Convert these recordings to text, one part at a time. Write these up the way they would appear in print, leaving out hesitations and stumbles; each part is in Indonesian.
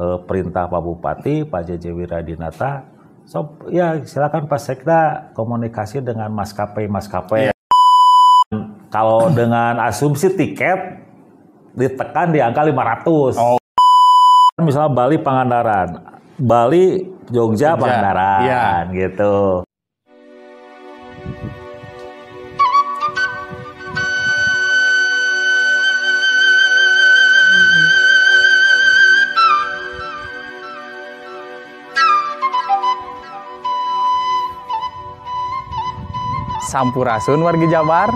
perintah Pak Bupati, Pak JJ Wiradinata, ya silakan Pak Sekda komunikasi dengan maskapai. Kalau dengan asumsi tiket ditekan di angka 500. Misalnya Bali Pangandaran, Bali Jogja Pangandaran, gitu. Sampurasun wargi Jabar.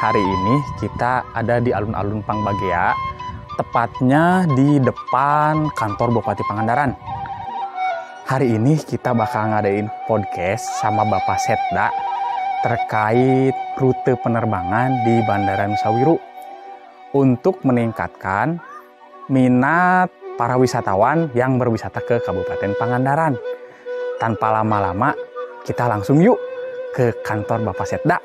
Hari ini kita ada di alun-alun Pangbagea, tepatnya di depan kantor Bupati Pangandaran. Hari ini kita bakal ngadain podcast sama Bapak Setda terkait rute penerbangan di Bandara Nusa Wiru untuk meningkatkan minat para wisatawan yang berwisata ke Kabupaten Pangandaran. Tanpa lama-lama, kita langsung yuk ke kantor Bapak Setda.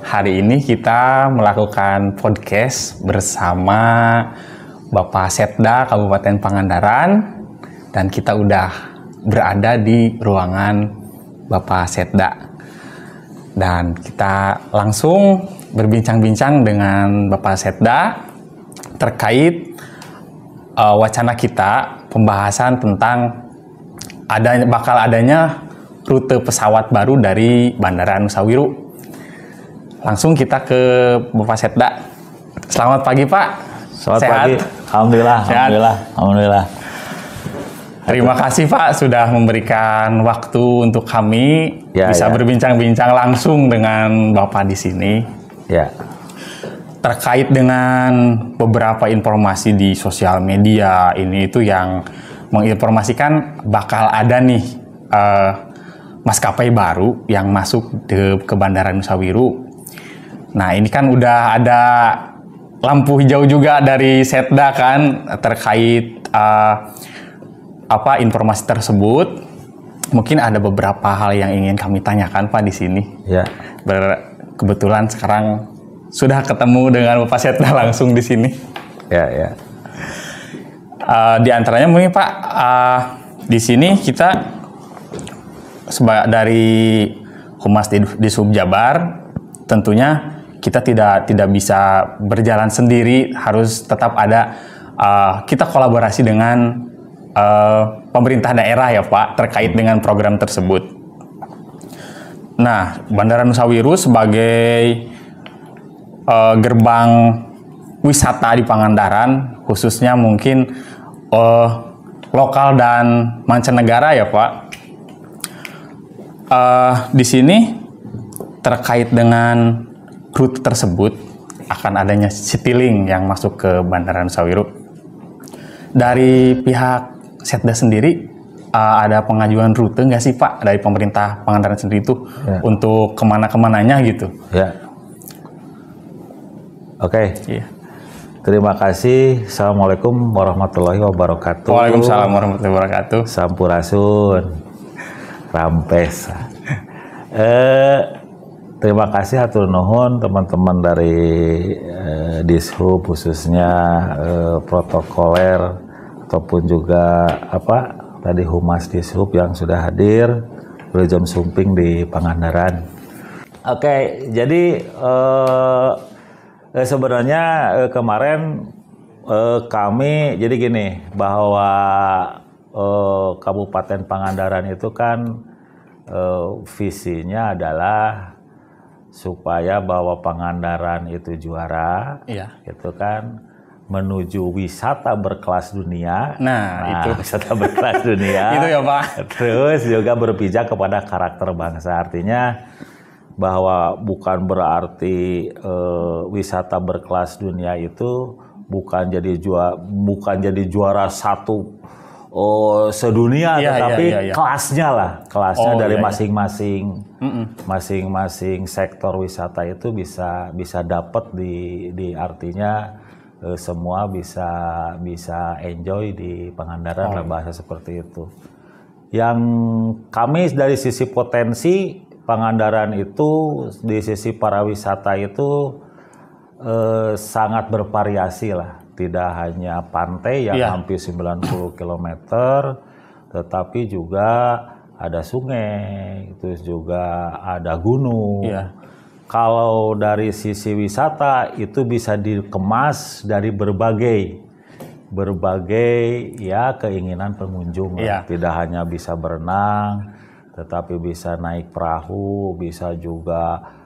Hari ini kita melakukan podcast bersama Bapak Setda Kabupaten Pangandaran, dan kita udah berada di ruangan Bapak Setda. Dan kita langsung berbincang-bincang dengan Bapak Setda terkait wacana kita, pembahasan tentang bakal adanya rute pesawat baru dari Bandara Nusa Wiru. Langsung kita ke Bapak Setda. Selamat pagi Pak. Selamat Sehat? pagi. Alhamdulillah. Terima kasih Pak sudah memberikan waktu untuk kami bisa berbincang-bincang langsung dengan Bapak di sini. Ya. Terkait dengan beberapa informasi di sosial media ini itu yang menginformasikan bakal ada nih maskapai baru yang masuk ke Bandara Nusa Wiru. Nah, ini kan udah ada lampu hijau juga dari Setda kan terkait informasi tersebut. Mungkin ada beberapa hal yang ingin kami tanyakan Pak di sini. Ya. Kebetulan sekarang sudah ketemu dengan Bapak Setda langsung di sini. Ya. Di antaranya mungkin Pak, di sini kita dari Humas di Sub Jabar, tentunya kita tidak bisa berjalan sendiri, harus tetap ada kita kolaborasi dengan pemerintah daerah ya Pak terkait dengan program tersebut. Nah, Bandara Nusa Wiru sebagai gerbang wisata di Pangandaran, khususnya mungkin lokal dan mancanegara ya Pak. Di sini terkait dengan rute tersebut akan adanya Citylink yang masuk ke Bandara Nusa Wiru. Dari pihak Setda sendiri ada pengajuan rute nggak sih Pak dari pemerintah Pangandaran sendiri itu untuk kemana-kemananya gitu? Ya. Oke. Iya. Terima kasih. Assalamualaikum warahmatullahi wabarakatuh. Waalaikumsalam warahmatullahi wabarakatuh. Sampurasun. Rampes. Terima kasih hatur nuhun teman-teman dari Dishub, khususnya protokoler ataupun juga tadi Humas Dishub yang sudah hadir berjam sumping di Pangandaran. Oke, jadi sebenarnya kemarin kami jadi gini, bahwa Kabupaten Pangandaran itu kan visinya adalah supaya bahwa Pangandaran itu juara, gitu kan, menuju wisata berkelas dunia. Nah itu wisata berkelas dunia. Itu ya Pak. Terus juga berpijak kepada karakter bangsa. Artinya bahwa bukan berarti wisata berkelas dunia itu bukan jadi juara satu Oh, sedunia, Iya, tetapi iya, iya. kelasnya lah, kelasnya Oh, dari iya, iya. masing-masing sektor wisata itu bisa dapat di artinya semua bisa enjoy di Pangandaran lah, bahasa seperti itu. Yang kami dari sisi potensi Pangandaran itu di sisi para wisata itu sangat bervariasi lah. Tidak hanya pantai yang hampir 90 km, tetapi juga ada sungai, terus juga ada gunung. Iya. Kalau dari sisi wisata itu bisa dikemas dari berbagai ya keinginan pengunjung. Iya. Tidak hanya bisa berenang, tetapi bisa naik perahu, bisa juga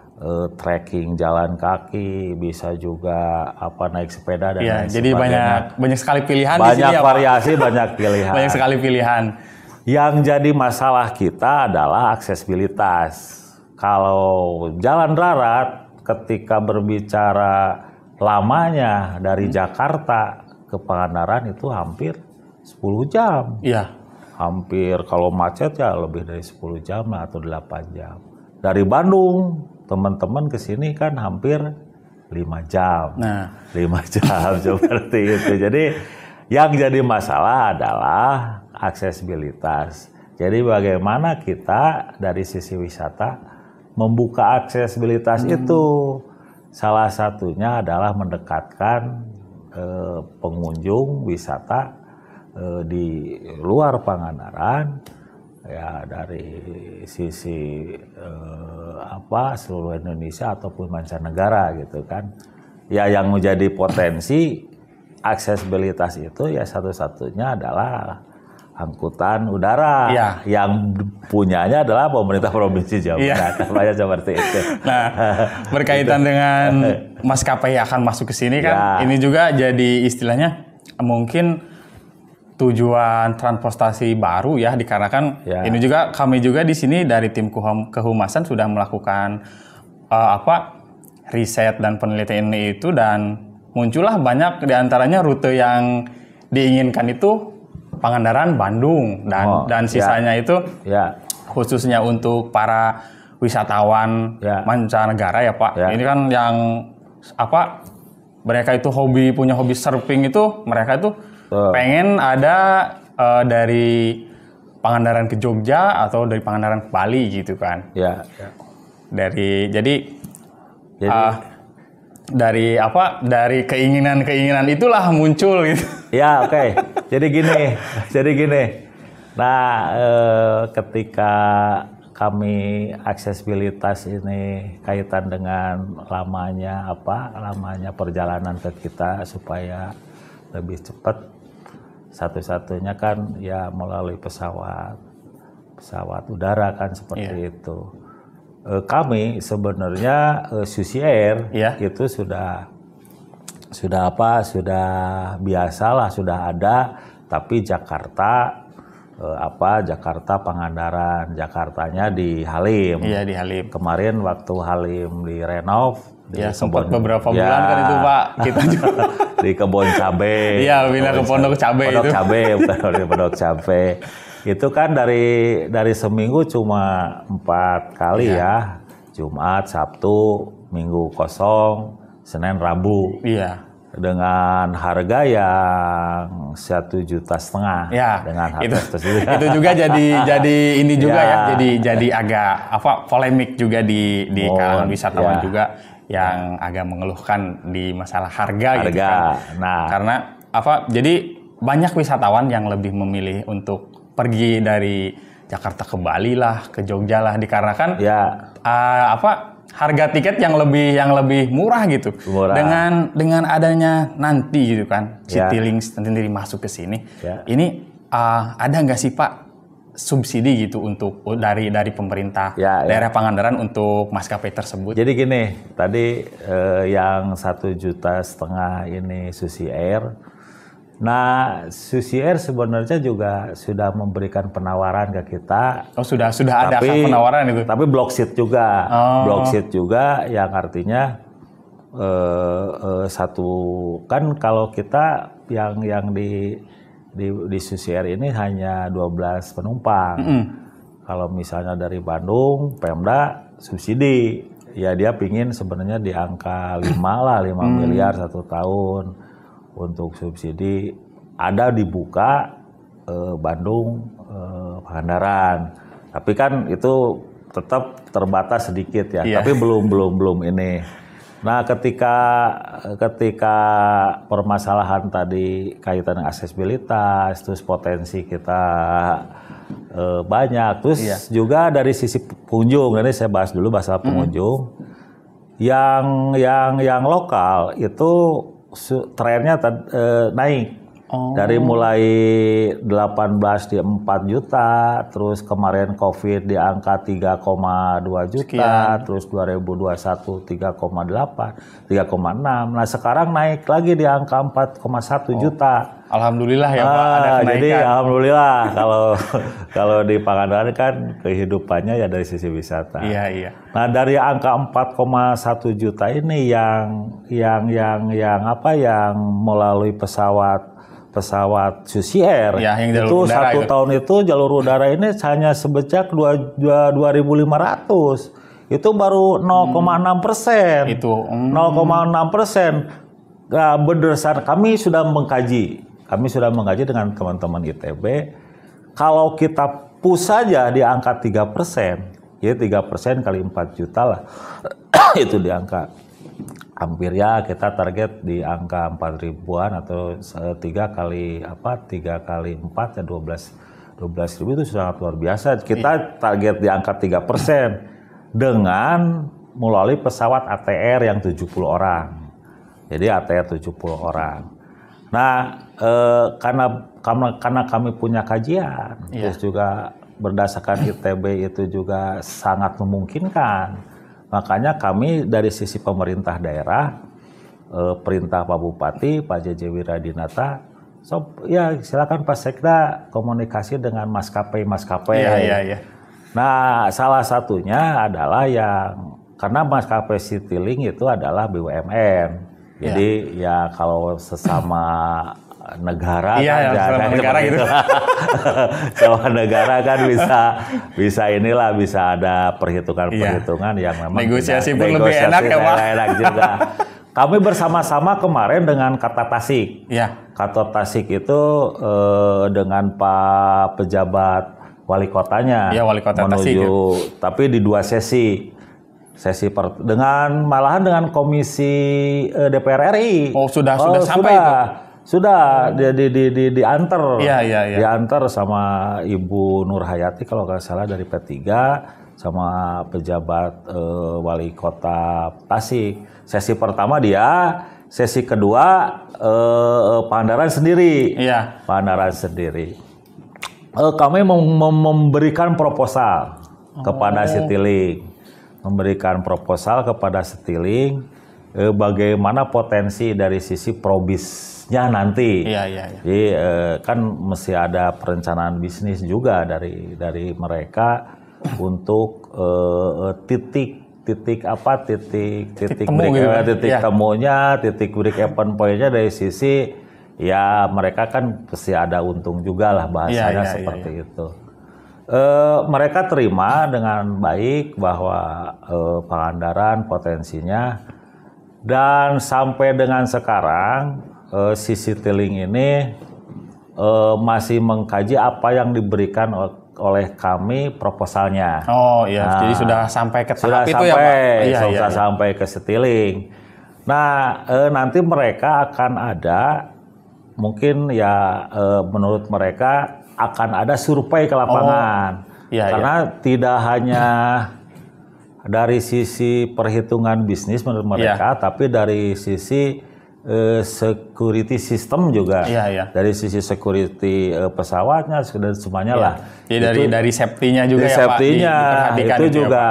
trekking jalan kaki, bisa juga naik sepeda dan lain Jadi sebagainya. banyak sekali pilihan di Banyak sini ya, Pak. variasi, banyak pilihan. Banyak sekali pilihan. Yang jadi masalah kita adalah aksesibilitas. Kalau jalan darat, ketika berbicara lamanya dari Jakarta ke Pangandaran itu hampir 10 jam. Iya. Hampir kalau macet ya lebih dari 10 jam lah, atau 8 jam. Dari Bandung, teman-teman ke sini kan hampir 5 jam. Nah, 5 jam seperti itu. Jadi yang jadi masalah adalah aksesibilitas. Jadi bagaimana kita dari sisi wisata membuka aksesibilitas itu. Salah satunya adalah mendekatkan pengunjung wisata di luar Pangandaran ya, dari sisi seluruh Indonesia ataupun mancanegara gitu kan. Ya, yang menjadi potensi aksesibilitas itu ya satu-satunya adalah angkutan udara, yang punyanya adalah pemerintah Provinsi Jawa Barat. Banyak seperti itu. Nah, berkaitan dengan maskapai yang akan masuk ke sini kan, ini juga jadi istilahnya mungkin tujuan transportasi baru ya, dikarenakan ini juga kami juga di sini dari tim kehumasan sudah melakukan riset dan penelitian itu, dan muncullah banyak diantaranya rute yang diinginkan itu Pangandaran, Bandung, dan sisanya itu khususnya untuk para wisatawan mancanegara ya Pak. Ini kan yang mereka itu punya hobi surfing itu, mereka itu pengen ada dari Pangandaran ke Jogja atau dari Pangandaran ke Bali gitu kan. Dari keinginan itulah muncul gitu. Ya, oke. Jadi gini. Nah, ketika kami aksesibilitas ini kaitan dengan lamanya perjalanan ke kita supaya lebih cepat, satu-satunya kan ya melalui pesawat udara kan, seperti itu. Kami sebenarnya Susi Air itu sudah biasalah, sudah ada, tapi Jakarta Pangandaran, Jakartanya di Halim. Iya, di Halim. Kemarin waktu Halim direnov, sempat beberapa bulan kan itu Pak, kita juga di Kebon Cabe. Iya, pindah ke Pondok Cabe itu. Bukan di Pondok Cabe. Itu kan dari seminggu cuma 4 kali ya. Jumat, Sabtu, Minggu kosong, Senin, Rabu. Iya. Dengan harga yang 1,5 juta. Dengan harga itu juga jadi ini juga jadi agak polemik juga di kalangan wisatawan juga, yang agak mengeluhkan di masalah harga. Gitu kan. Nah, karena jadi banyak wisatawan yang lebih memilih untuk pergi dari Jakarta ke Bali lah, ke Jogja lah, dikarenakan harga tiket yang lebih murah gitu. Dengan adanya nanti gitu kan, Citylink sendiri masuk ke sini. Ini ada nggak sih Pak subsidi gitu untuk dari pemerintah daerah Pangandaran untuk maskapai tersebut? Jadi gini, tadi yang 1,5 juta ini Susi Air. Nah, Susi Air sebenarnya juga sudah memberikan penawaran ke kita. Oh, sudah ada penawaran itu. Tapi block seat juga. Block seat juga, yang artinya kan kalau kita yang di Susi Air ini hanya 12 penumpang. Kalau misalnya dari Bandung, Pemda subsidi, ya dia pingin sebenarnya di angka 5 miliar 1 tahun untuk subsidi. Ada dibuka Bandung, Pangandaran, tapi kan itu tetap terbatas sedikit ya. Tapi belum ini. Nah, ketika permasalahan tadi kaitan dengan aksesibilitas, terus potensi kita banyak, terus juga dari sisi pengunjung, ini saya bahas dulu masalah pengunjung. Yang lokal itu trennya naik. Dari mulai 18 di 4 juta, terus kemarin COVID di angka 3,2 juta, terus 2021 3,8, 3,6. Nah sekarang naik lagi di angka 4,1 juta. Alhamdulillah ya Pak, ada kenaikan. Jadi alhamdulillah kalau di Pangandaran kan kehidupannya ya dari sisi wisata. Iya. Nah dari angka 4,1 juta ini yang melalui pesawat Susi Air itu satu tahun itu jalur udara ini hanya sebejak 2.500, itu baru 0,6%. Itu 0,6%. Nah, berdasar kami sudah mengkaji dengan teman-teman ITB, kalau kita push saja di angka 3%, ya 3% kali 4 juta lah, itu di angka hampir ya kita target di angka 4 ribuan atau 3 kali 4 ya 12 ribu itu sangat luar biasa. Kita target di angka 3% dengan melalui pesawat ATR yang 70 orang. Jadi ATR 70 orang. Nah, karena kami punya kajian, terus juga berdasarkan ITB itu juga sangat memungkinkan. Makanya kami dari sisi pemerintah daerah, perintah Pak Bupati, Pak JJ Wiradinata, ya silakan Pak Sekda komunikasi dengan maskapai. Iya. Nah, salah satunya adalah karena maskapai Citylink itu adalah BUMN. Jadi ya kalau sesama negara sama negara kan bisa ada perhitungan yang memang negosiasi pun lebih enak ya Pak. Enak juga. Kami bersama-sama kemarin dengan Kata Tasik. Kata Tasik itu dengan Pak pejabat wali kotanya wali kota Tasik, tapi di 2 sesi malahan dengan komisi DPR RI. Sudah sampai itu. Sudah diantar. Diantar sama Ibu Nur Hayati kalau nggak salah dari P3 sama pejabat wali kota Tasik. Sesi pertama dia, sesi kedua Pangandaran sendiri. Pangandaran sendiri. Kami memberikan proposal kepada Citylink. Bagaimana potensi dari sisi probisnya nanti. Jadi kan mesti ada perencanaan bisnis juga dari mereka untuk titik temunya, titik break even point-nya dari sisi ya mereka kan pasti ada untung juga lah bahasanya seperti itu. Mereka terima dengan baik bahwa Pangandaran potensinya. Dan sampai dengan sekarang si Citylink ini masih mengkaji apa yang diberikan oleh kami proposalnya. Jadi sudah sampai ke tahap itu ya Pak? Sudah sampai ke Citylink. Nah, nanti mereka akan ada, mungkin ya menurut mereka akan ada survei ke lapangan. Karena tidak hanya dari sisi perhitungan bisnis menurut mereka, tapi dari sisi security system juga, dari sisi security pesawatnya dan semuanya lah. Jadi dari safety-nya juga safety-nya itu juga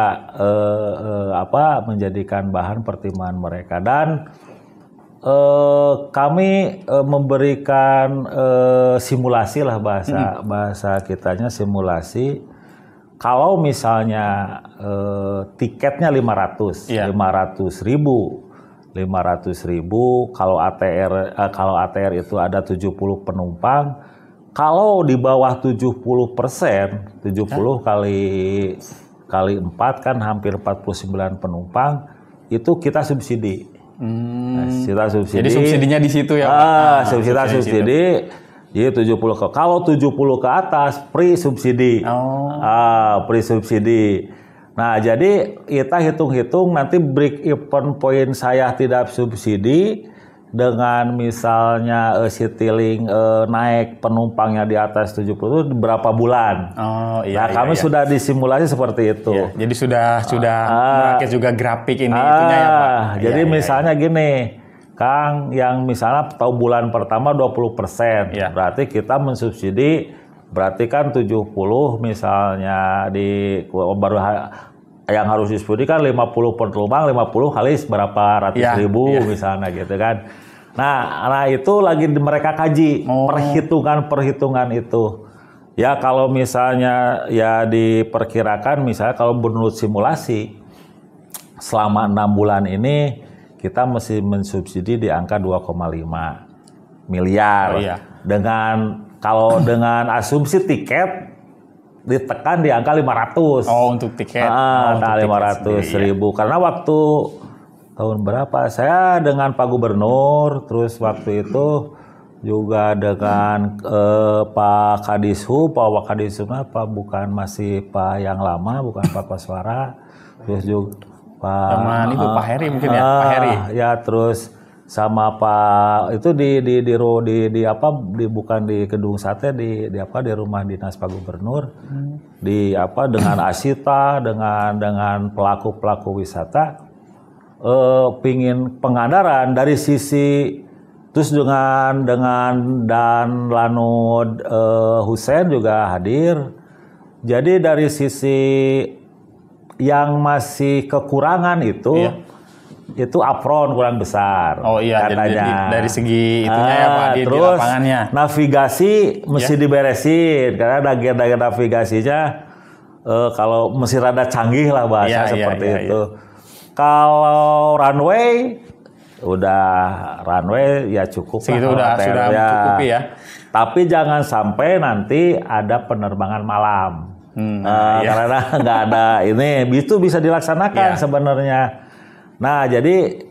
menjadikan bahan pertimbangan mereka. Dan kami memberikan simulasi lah bahasa kitanya simulasi. Kalau misalnya tiketnya 500 ribu, kalau ATR itu ada 70 penumpang, Kalau di bawah 70%, 70 kali 4 kan hampir 49 penumpang, itu kita subsidi. Nah, kita subsidi. Jadi subsidinya di situ ya Pak? Subsidi. Jadi 70 kalau 70 ke atas free subsidi. Free subsidi. Nah, jadi kita hitung-hitung nanti break even point saya tidak subsidi dengan misalnya Citylink naik penumpangnya di atas 70 itu berapa bulan. Kami sudah disimulasi seperti itu. Iya, jadi sudah merakit juga grafik ini itunya ya Pak. Jadi misalnya gini, Kang, yang misalnya tahu bulan pertama 20%, berarti kita mensubsidi, berarti kan 70 misalnya baru yang harus disubsidi kan 50 penumpang, 50 kali berapa ratus ribu misalnya gitu kan. Nah itu lagi mereka kaji perhitungan itu. Ya kalau misalnya ya diperkirakan misalnya kalau menurut simulasi selama 6 bulan ini kita mesti mensubsidi di angka 2,5 miliar. Kalau dengan asumsi tiket ditekan di angka 500. Untuk tiket. 500 ribu. Karena waktu tahun berapa saya dengan Pak Gubernur, terus waktu itu juga dengan Pak Kadishub, Pak Wakadishubnya bukan masih Pak yang lama, bukan Pak Koswara, terus juga Pak Heri mungkin ya, Pak Heri. Ya terus sama Pak itu bukan di Gedung Sate di rumah dinas Pak Gubernur dengan Asita dengan pelaku wisata pingin Pangandaran dari sisi terus dengan dan Lanud Hussein juga hadir. Jadi dari sisi yang masih kekurangan itu upfront kurang besar. Katanya. Dari segi itunya ya Pak di lapangannya. Navigasi mesti diberesin karena dager-dager navigasinya kalau mesti rada canggih lah bahasa seperti itu. Kalau runway ya cukup segitu sudah mencukupi ya. Tapi jangan sampai nanti ada penerbangan malam. Karena nggak ada itu bisa dilaksanakan sebenarnya. Nah jadi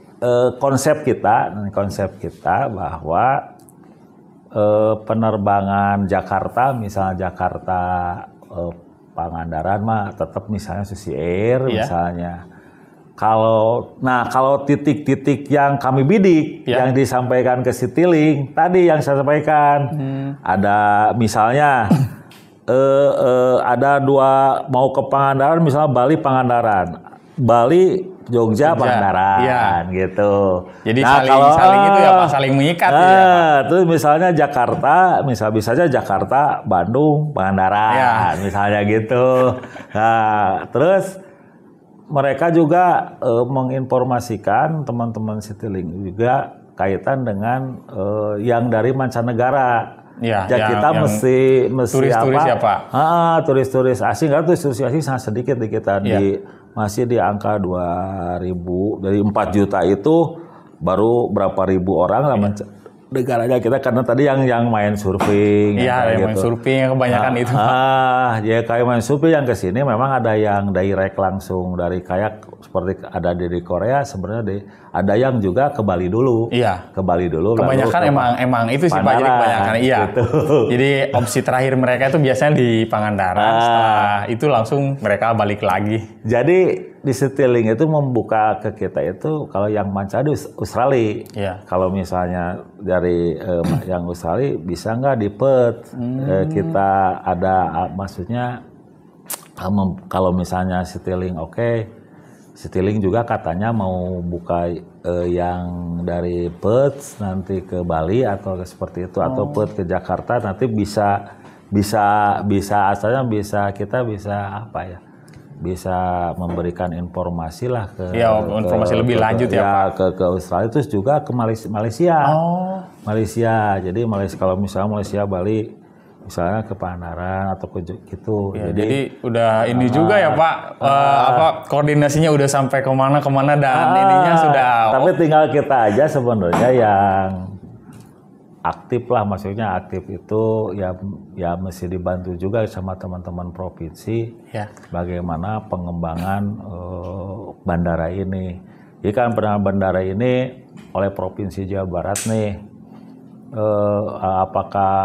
konsep kita bahwa penerbangan Jakarta misalnya Jakarta Pangandaran mah tetap misalnya Susi Air misalnya. Kalau titik-titik yang kami bidik yang disampaikan ke Citylink tadi yang saya sampaikan ada misalnya ada dua mau ke Pangandaran misalnya Bali Jogja Pangandaran gitu. Jadi saling itu ya Pak, saling mengikat ya Pak. Terus misalnya Jakarta, bisa aja Jakarta Bandung Pangandaran misalnya gitu. Nah, terus mereka juga menginformasikan teman-teman Citylink juga kaitan dengan yang dari mancanegara. Kita mesti turis-turis turis-turis asing, karena turis-turis asing sangat sedikit di kita masih di angka 2.000 dari 4 juta itu baru berapa ribu orang lah negaranya kita karena tadi yang main surfing main surfing kebanyakan itu ya kayak main surfing yang kesini memang ada yang direct langsung dari kayak seperti ada di Korea sebenarnya ada yang juga ke Bali dulu kebanyakan emang itu sih Pak jadi kebanyakan gitu. Jadi opsi terakhir mereka itu biasanya di Pangandaran setelah itu langsung mereka balik lagi. Jadi di Citylink itu membuka ke kita itu kalau yang manca di Australia. Kalau misalnya dari yang Australia bisa nggak di Perth kita ada maksudnya kalau misalnya Citylink Citylink juga katanya mau buka yang dari Perth nanti ke Bali atau seperti itu atau Perth ke Jakarta nanti bisa asalnya kita bisa bisa memberikan informasi lah informasi lebih lanjut ke Australia terus juga ke Malaysia. Malaysia. Jadi kalau misalnya Malaysia Bali misalnya ke Pangandaran atau ke gitu. Jadi udah ini juga ya Pak koordinasinya udah sampai kemana dan ininya sudah. Tapi tinggal kita aja sebenarnya yang aktif lah, maksudnya aktif itu ya mesti dibantu juga sama teman-teman provinsi bagaimana pengembangan bandara ini. Jadi kan bandara ini oleh Provinsi Jawa Barat nih, apakah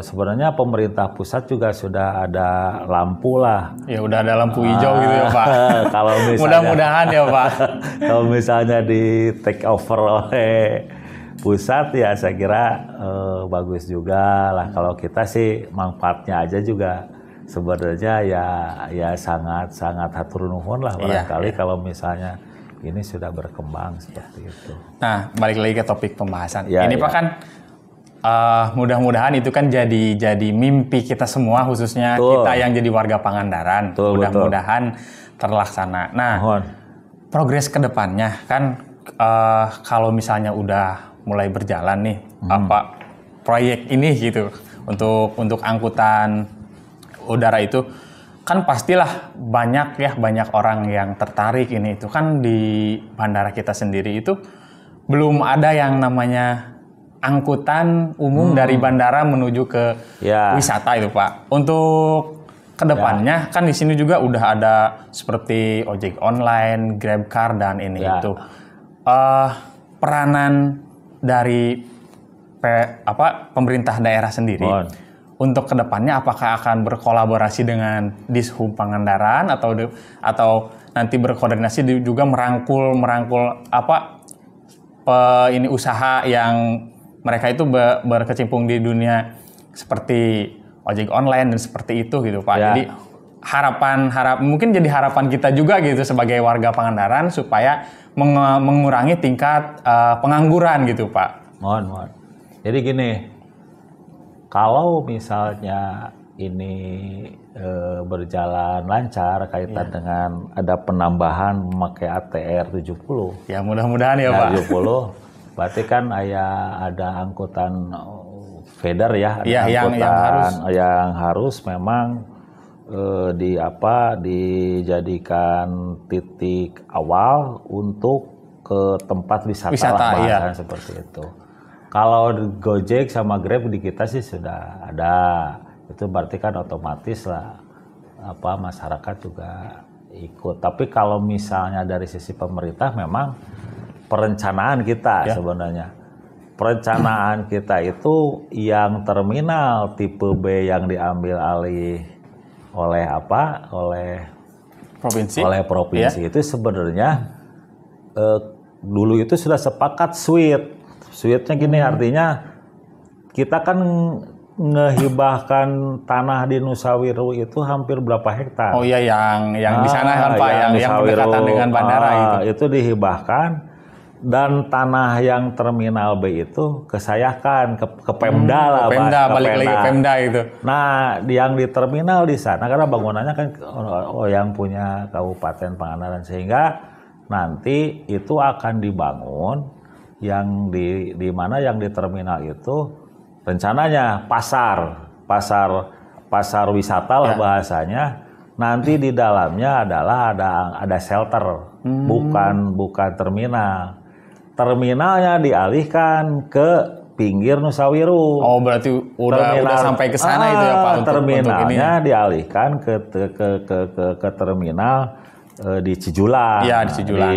sebenarnya pemerintah pusat juga sudah ada lampu lah? Ya udah ada lampu hijau gitu ya Pak. Kalau misalnya, mudah-mudahan ya Pak. Kalau misalnya di take over oleh pusat ya saya kira bagus juga lah. Kalau kita sih manfaatnya aja juga sebenarnya ya sangat hatur nuhun lah barangkali kalau misalnya ini sudah berkembang seperti itu. Nah, balik lagi ke topik pembahasan. Ini Pak kan mudah-mudahan itu kan jadi mimpi kita semua, khususnya kita yang jadi warga Pangandaran. Mudah-mudahan terlaksana. Nah, progres ke depannya kan kalau misalnya udah mulai berjalan nih apa proyek ini gitu untuk angkutan udara itu, kan pastilah banyak orang yang tertarik ini itu kan. Di bandara kita sendiri itu belum ada yang namanya angkutan umum dari bandara menuju ke wisata itu Pak. Untuk kedepannya kan di sini juga udah ada seperti ojek online, Grab Car dan ini itu. Peranan dari pemerintah daerah sendiri untuk kedepannya apakah akan berkolaborasi dengan Dishub Pangandaran atau nanti berkoordinasi juga merangkul ini usaha yang mereka itu berkecimpung di dunia seperti ojek online dan seperti itu gitu Pak. Jadi mungkin jadi harapan kita juga gitu sebagai warga Pangandaran supaya mengurangi tingkat pengangguran gitu Pak. Mohon. Jadi gini, kalau misalnya ini berjalan lancar kaitan dengan ada penambahan memakai ATR 70. Ya mudah-mudahan ya Pak. 70, berarti kan ada angkutan feeder ya, yang harus memang dijadikan titik awal untuk ke tempat wisata lah, seperti itu. Kalau Gojek sama Grab di kita sih sudah ada, itu berarti kan otomatis lah masyarakat juga ikut. Tapi kalau misalnya dari sisi pemerintah memang perencanaan kita sebenarnya. Perencanaan kita itu yang terminal tipe B yang diambil alih oleh provinsi itu sebenarnya dulu itu sudah sepakat Suite-nya gini, artinya kita kan ngehibahkan tanah di Nusawiru itu hampir berapa hektar. Oh iya, yang di sana kan Pak, yang berdekatan dengan bandara itu dihibahkan, dan tanah yang terminal B itu kesayahkan ke Pemda lah, balik lagi ke Pemda itu. Nah, yang di terminal di sana karena bangunannya kan yang punya Kabupaten Pangandaran, sehingga nanti itu akan dibangun yang di mana yang di terminal itu rencananya pasar wisata lah bahasanya. Nanti di dalamnya adalah ada shelter, bukan terminal. Terminalnya dialihkan ke pinggir Nusawiru. Oh, berarti udah sampai ke sana itu ya Pak. Terminalnya dialihkan ke terminal di Cijulang. Iya, di Cijulang.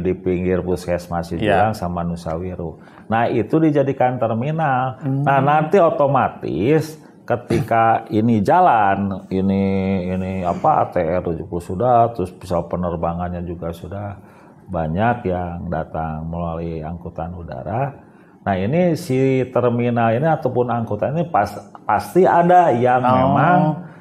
Di pinggir Puskesmas Cijulang sama Nusawiru. Nah, itu dijadikan terminal. Nah, nanti otomatis ketika ini jalan, ini ATR 70 sudah, terus pesawat penerbangannya juga sudah banyak yang datang melalui angkutan udara. Nah, ini si terminal ini ataupun angkutan ini pasti ada yang memang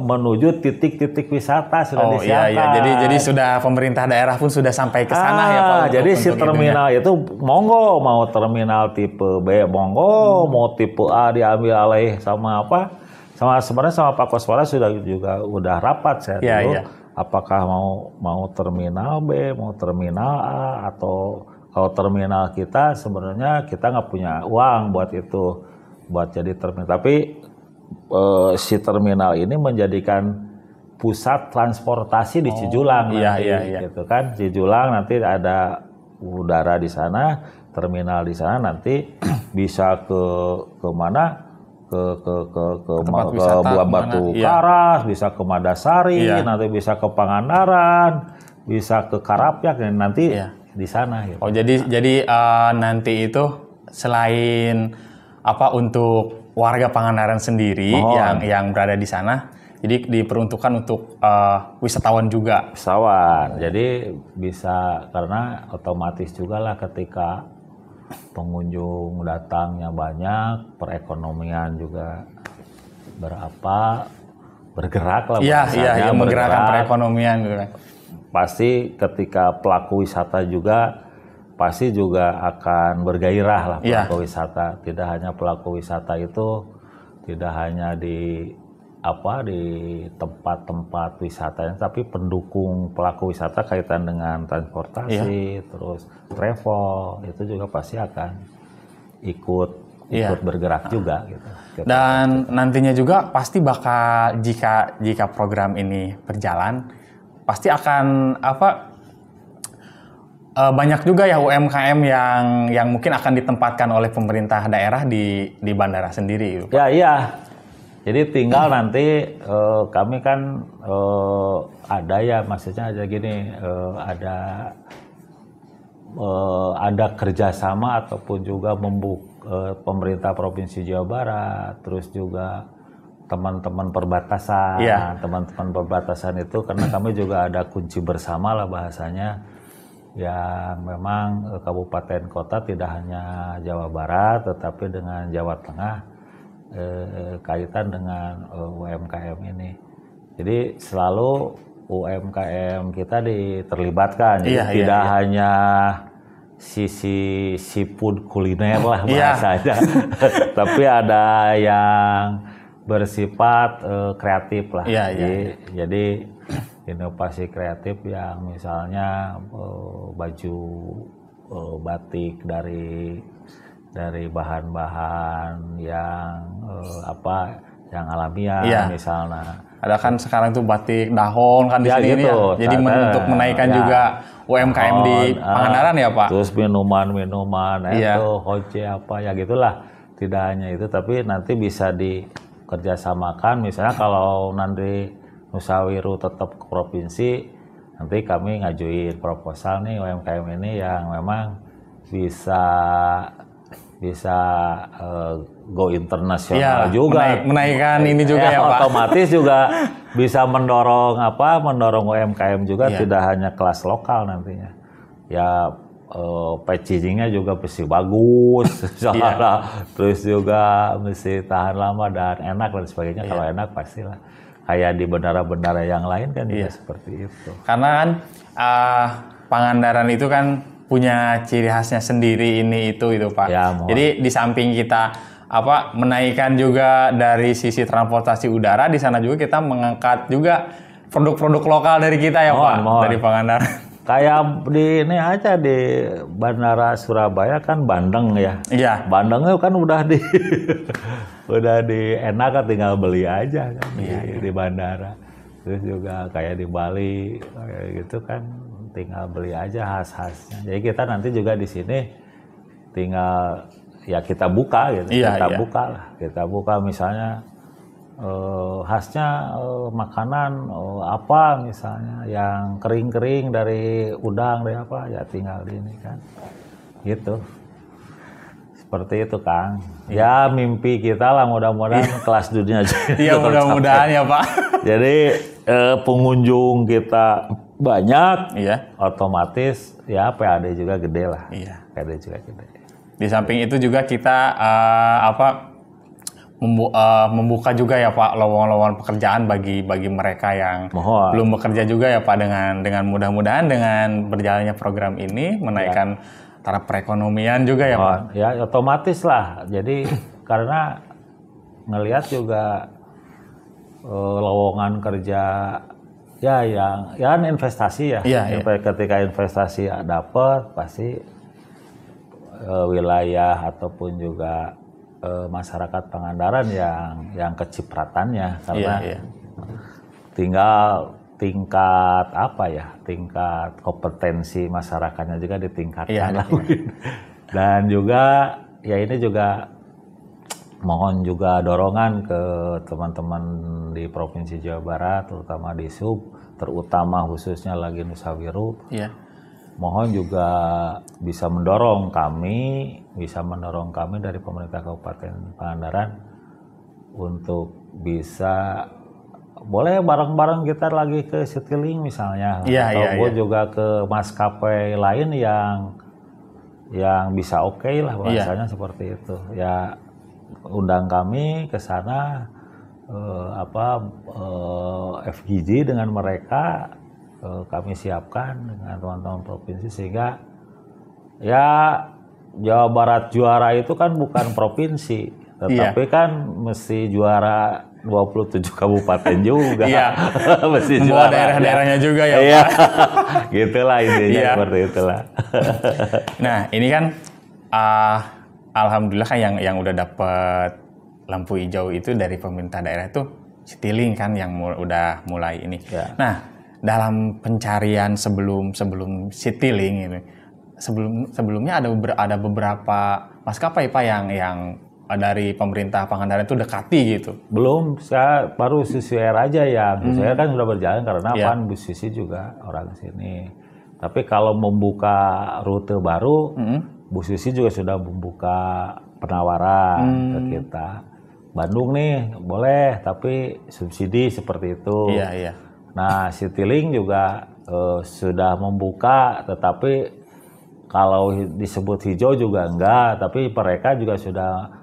menuju titik-titik wisata sudah disiapkan. Iya. Jadi sudah pemerintah daerah pun sudah sampai ke sana ya Pak. Jadi si terminal itu monggo, mau terminal tipe B monggo, mau tipe A diambil alih sama sebenarnya sama Pak Koswara udah rapat saya dulu. Iya. Apakah mau terminal B, mau terminal A, atau kalau terminal kita sebenarnya kita nggak punya uang buat itu, buat jadi terminal. Tapi si terminal ini menjadikan pusat transportasi di Cijulang gitu kan. Cijulang nanti ada udara di sana, terminal di sana nanti bisa ke mana? Ke Buah Batu Karas, bisa ke Madasari, nanti bisa ke Pangandaran, bisa ke Karapyak, dan nanti di sana. Gitu. Oh jadi nanti itu selain untuk warga Pangandaran sendiri yang berada di sana, jadi diperuntukkan untuk wisatawan juga. Wisatawan, jadi bisa karena otomatis juga lah ketika pengunjung datangnya banyak, perekonomian juga bergerak lah. Iya, menggerakkan perekonomian gitu kan. Pasti ketika pelaku wisata juga pasti juga akan bergairah lah pelaku wisata. Tidak hanya pelaku wisata itu tidak hanya di tempat-tempat wisatanya, tapi pendukung pelaku wisata kaitan dengan transportasi, terus travel, itu juga pasti akan ikut bergerak juga gitu. Dan nantinya juga pasti bakal jika program ini berjalan, pasti akan banyak juga ya UMKM yang mungkin akan ditempatkan oleh pemerintah daerah di bandara sendiri. Ya, iya. Jadi tinggal nanti kami kan ada ya, maksudnya aja gini, ada kerjasama ataupun juga pemerintah Provinsi Jawa Barat, terus juga teman-teman perbatasan, teman-teman perbatasan itu karena kami juga ada kunci bersama lah bahasanya, yang memang kabupaten kota tidak hanya Jawa Barat tetapi dengan Jawa Tengah. Kaitan dengan UMKM ini. Jadi selalu UMKM kita terlibatkan. Jadi tidak hanya sisi seafood kuliner lah bahasanya. Tapi ada yang bersifat kreatif lah. Jadi inovasi kreatif yang misalnya baju batik dari bahan-bahan yang yang alamiah misalnya. Ada kan sekarang tuh batik dahon kan di sini gitu. Jadi untuk menaikkan juga UMKM di Pangandaran ya Pak. Terus minuman itu hoce gitulah. Tidak hanya itu tapi nanti bisa dikerjasamakan misalnya kalau nanti Nusawiru tetap ke provinsi, nanti kami ngajuin proposal nih UMKM ini yang memang bisa go internasional juga, menaikkan ini juga ya Pak. Otomatis juga bisa mendorong UMKM juga, tidak hanya kelas lokal nantinya. Ya packagingnya juga mesti bagus, terus juga mesti tahan lama dan enak dan sebagainya. Kalau enak pastilah. Kayak di bandara-bandara yang lain kan juga seperti itu. Karena kan Pangandaran itu kan punya ciri khasnya sendiri itu Pak. Jadi di samping kita menaikkan juga dari sisi transportasi udara, di sana juga kita mengangkat juga produk-produk lokal dari kita ya Pak, dari Pangandaran. Kayak di ini aja di Bandara Surabaya kan bandeng ya. Iya. Bandengnya kan udah enak kan, tinggal beli aja kan di bandara. Terus juga kayak di Bali kayak gitu kan, tinggal beli aja khas-khasnya. Jadi kita nanti juga di sini tinggal kita buka gitu. Kita buka misalnya khasnya makanan apa misalnya yang kering-kering dari udang dari tinggal di ini kan. Gitu. Seperti itu Kang. Ya mimpi kita lah mudah-mudahan kelas dunia. Iya mudah-mudahan ya Pak. Jadi pengunjung kita banyak, otomatis PAD juga gede lah. PAD juga gede. Di samping itu juga kita membuka juga ya Pak lowongan-lowongan pekerjaan bagi mereka yang belum bekerja juga ya Pak, dengan mudah-mudahan dengan berjalannya program ini menaikkan taraf perekonomian juga ya Pak. Ya otomatis lah. Jadi karena ngelihat juga lowongan kerja yang investasi ketika investasi dapat pasti wilayah ataupun juga masyarakat Pangandaran yang kecipratannya karena tinggal tingkat kompetensi masyarakatnya juga ditingkatkan Dan juga ya ini juga mohon juga dorongan ke teman-teman di Provinsi Jawa Barat, terutama di Sub, terutama khususnya lagi Nusawiru. Iya. Mohon juga bisa mendorong kami dari pemerintah Kabupaten Pangandaran untuk bisa boleh bareng-bareng kita lagi ke Citylink misalnya, ataupun juga ke maskapai lain yang bisa oke lah bahasanya seperti itu. Ya undang kami ke sana FGD dengan mereka kami siapkan dengan teman-teman provinsi sehingga ya Jawa Barat juara itu kan bukan provinsi tetapi kan mesti juara 27 kabupaten juga. Iya. Mesti juara daerah-daerahnya juga ya, iya. Gitulah intinya seperti itulah. Nah, ini kan alhamdulillah kan yang udah dapat lampu hijau itu dari pemerintah daerah itu Citylink kan yang udah mulai ini. Ya. Nah, dalam pencarian sebelum Citylink ini, sebelumnya ada beberapa maskapai Pak yang dari pemerintah Pangandaran itu dekati gitu. Belum, saya baru Susi Air aja ya. Susi Air kan sudah berjalan karena Bu Susi juga orang sini. Tapi kalau membuka rute baru, Bu Susi juga sudah membuka penawaran ke kita. Bandung nih boleh, tapi subsidi seperti itu. Iya, iya. Nah, Citylink juga sudah membuka, tetapi kalau disebut hijau juga enggak. Tapi mereka juga sudah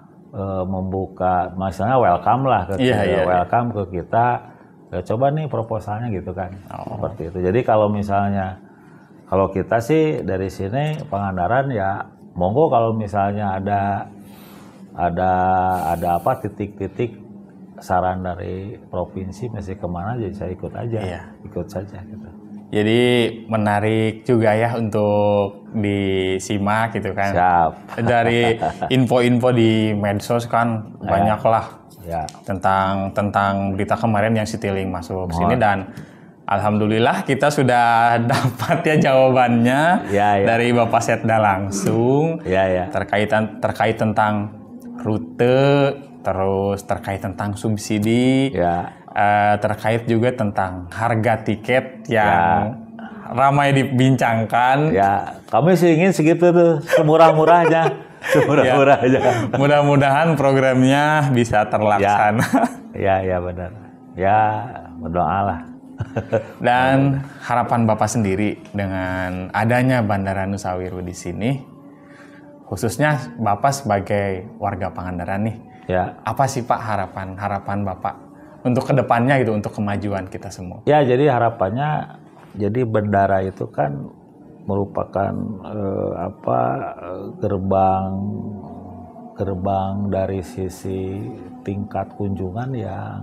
membuka, misalnya welcome lah ke kita, welcome ke kita. Ya, coba nih proposalnya gitu kan, seperti itu. Jadi kalau misalnya, kalau kita sih dari sini Pangandaran ya monggo kalau misalnya ada apa titik-titik saran dari provinsi mesti kemana, jadi saya ikut aja, ikut saja gitu. Jadi menarik juga ya untuk disimak gitu kan. Siap. Dari info-info di medsos kan banyak lah tentang berita kemarin yang Citylink masuk sini dan alhamdulillah kita sudah dapat ya jawabannya dari Bapak Setda langsung terkait tentang rute, terus terkait tentang subsidi. Terkait juga tentang harga tiket yang ramai dibincangkan. Ya, kami sih ingin segitu tuh, semurah-murahnya. Semurah-murahnya. Mudah-mudahan programnya bisa terlaksana. Ya benar. Ya, berdoalah. Dan harapan Bapak sendiri dengan adanya Bandara Nusawiru di sini, khususnya Bapak sebagai warga Pangandaran nih. Apa sih Pak harapan Bapak untuk kedepannya gitu, untuk kemajuan kita semua? Ya, jadi harapannya, jadi bandara itu kan merupakan gerbang dari sisi tingkat kunjungan yang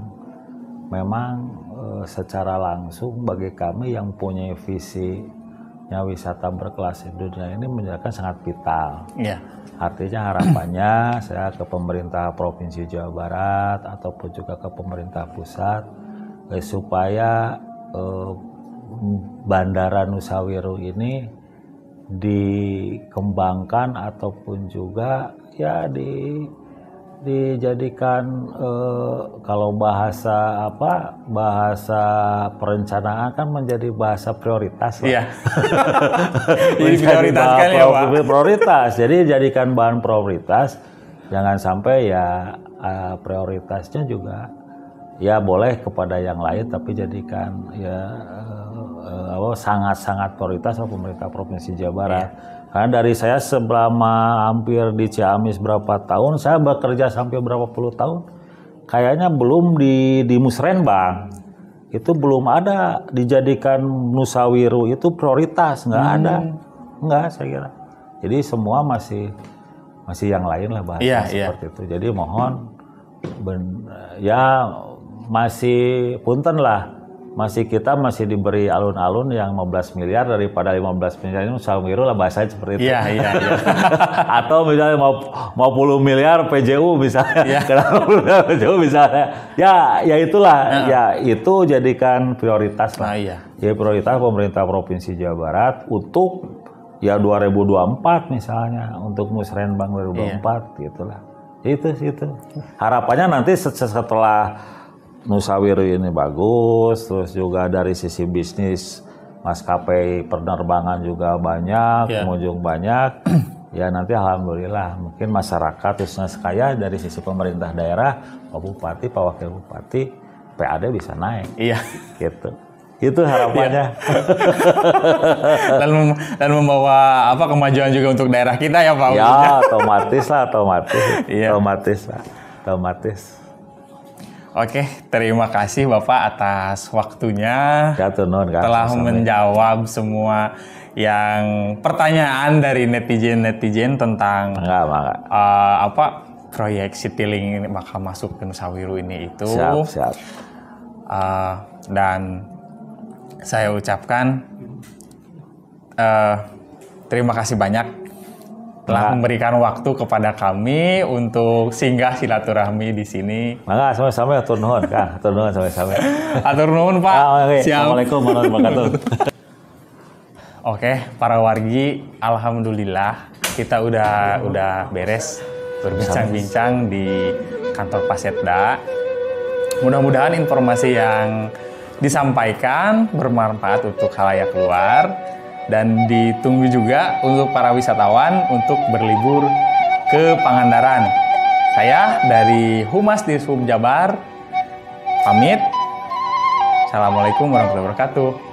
memang secara langsung bagi kami yang punya visinya wisata berkelas dunia ini menjadikan sangat vital. Artinya harapannya saya ke pemerintah Provinsi Jawa Barat ataupun juga ke pemerintah pusat supaya Bandara Nusawiru ini dikembangkan ataupun juga ya dijadikan kalau bahasa perencanaan kan menjadi bahasa prioritas lah. Jadi prioritaskan ya Pak. Prioritas. Jadi jadikan bahan prioritas. Jangan sampai ya prioritasnya juga ya boleh kepada yang lain, tapi jadikan ya sangat-sangat prioritas pemerintah Provinsi Jawa Barat. Karena dari saya selama hampir di Ciamis berapa tahun, saya bekerja sampai berapa puluh tahun, kayaknya belum di Musrenbang itu belum ada dijadikan Nusawiru itu prioritas, nggak ada, nggak saya kira. Jadi semua masih yang lain lah bahasa seperti itu. Jadi mohon masih punten lah. Kita masih diberi alun-alun yang 15 miliar daripada 15 miliar ini Nusawiru lah bahasanya seperti itu. Iya. Atau misalnya mau 10 miliar PJU misalnya. Kenapa PJU misalnya? Ya itulah. Ya itu jadikan prioritas lah. Ya prioritas pemerintah Provinsi Jawa Barat untuk ya 2024 misalnya untuk Musrenbang 2024 gitulah. Itu. Harapannya nanti setelah Nusawiru ini bagus, terus juga dari sisi bisnis maskapai penerbangan juga banyak, pengunjung banyak. Ya nanti alhamdulillah mungkin masyarakat khususnya sekaya dari sisi pemerintah daerah, Pak Bupati, Pak Wakil Bupati, PAD bisa naik. Iya. Gitu. Itu harapannya. dan membawa kemajuan juga untuk daerah kita ya Pak. Ya otomatis lah. Iya. Otomatis. Oke, terima kasih Bapak atas waktunya. Telah menjawab semua yang pertanyaan dari netizen tentang proyek Citylink ini bakal masuk ke Nusawiru ini itu. Siap. Dan saya ucapkan terima kasih banyak telah memberikan waktu kepada kami untuk singgah silaturahmi di sini. Mangga sama-sama atur nuhun, Kang. Atur nuhun sama-sama. Atur nuhun, Pak. Assalamualaikum warahmatullahi wabarakatuh. Oke, para wargi, alhamdulillah kita udah beres berbincang-bincang di kantor Pasetda. Mudah-mudahan informasi yang disampaikan bermanfaat untuk khalayak luar. Dan ditunggu juga untuk para wisatawan untuk berlibur ke Pangandaran. Saya dari Humas Dishub Jabar pamit. Assalamualaikum warahmatullahi wabarakatuh.